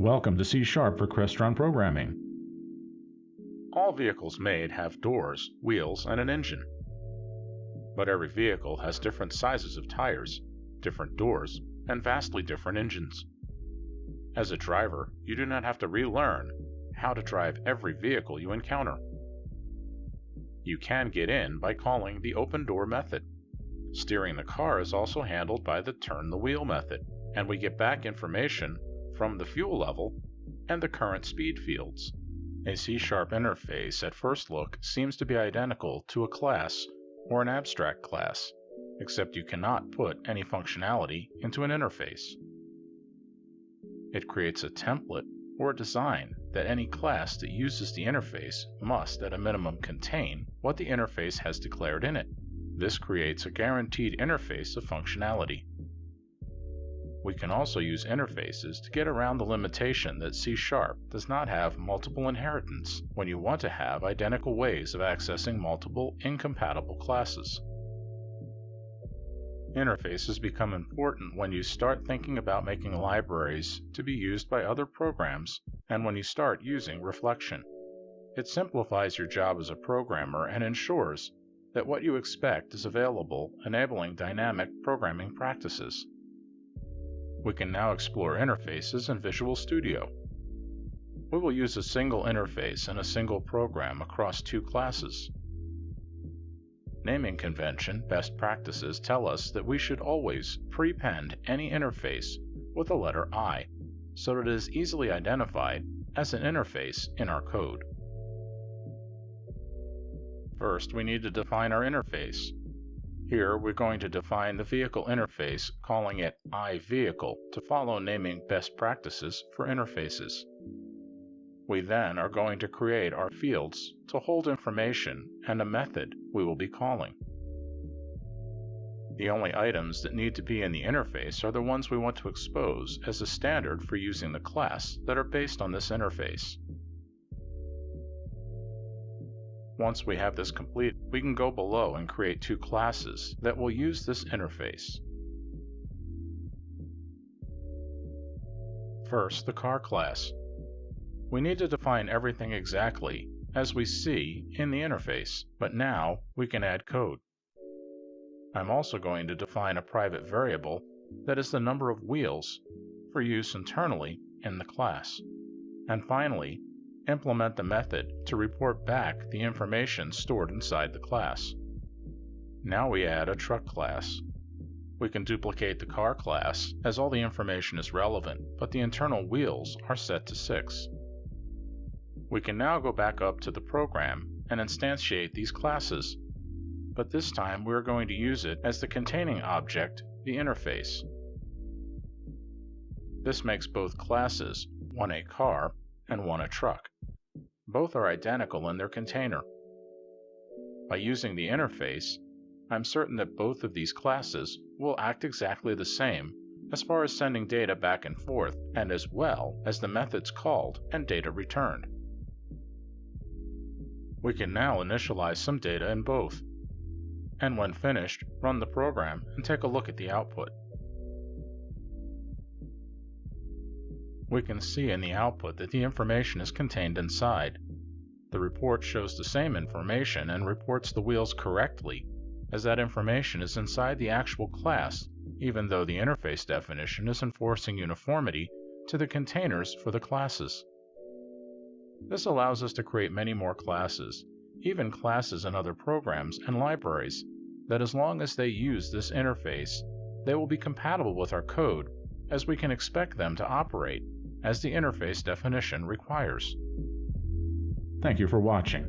Welcome to C# for Crestron programming. All vehicles made have doors, wheels, and an engine. But every vehicle has different sizes of tires, different doors, and vastly different engines. As a driver, you do not have to relearn how to drive every vehicle you encounter. You can get in by calling the open door method. Steering the car is also handled by the turn the wheel method, and we get back information from the fuel level and the current speed fields. A C# interface at first look seems to be identical to a class or an abstract class, except you cannot put any functionality into an interface. It creates a template or a design that any class that uses the interface must at a minimum contain what the interface has declared in it. This creates a guaranteed interface of functionality. We can also use interfaces to get around the limitation that C# does not have multiple inheritance when you want to have identical ways of accessing multiple incompatible classes. Interfaces become important when you start thinking about making libraries to be used by other programs and when you start using reflection. It simplifies your job as a programmer and ensures that what you expect is available, enabling dynamic programming practices. We can now explore interfaces in Visual Studio. We will use a single interface and a single program across two classes. Naming convention best practices tell us that we should always prepend any interface with the letter I, so that it is easily identified as an interface in our code. First, we need to define our interface. Here, we're going to define the vehicle interface, calling it iVehicle to follow naming best practices for interfaces. We then are going to create our fields to hold information and a method we will be calling. The only items that need to be in the interface are the ones we want to expose as a standard for using the class that are based on this interface. Once we have this complete, we can go below and create two classes that will use this interface. First, the car class. We need to define everything exactly as we see in the interface, but now we can add code. I'm also going to define a private variable that is the number of wheels for use internally in the class. And finally, implement the method to report back the information stored inside the class. Now we add a truck class. We can duplicate the car class as all the information is relevant, but the internal wheels are set to 6. We can now go back up to the program and instantiate these classes, but this time we are going to use it as the containing object, the interface. This makes both classes, one a car and one a truck. Both are identical in their container. By using the interface, I'm certain that both of these classes will act exactly the same as far as sending data back and forth, and as well as the methods called and data returned. We can now initialize some data in both, and when finished, run the program and take a look at the output. We can see in the output that the information is contained inside. The report shows the same information and reports the wheels correctly, as that information is inside the actual class, even though the interface definition is enforcing uniformity to the containers for the classes. This allows us to create many more classes, even classes in other programs and libraries, that as long as they use this interface, they will be compatible with our code, as we can expect them to operate as the interface definition requires. Thank you for watching.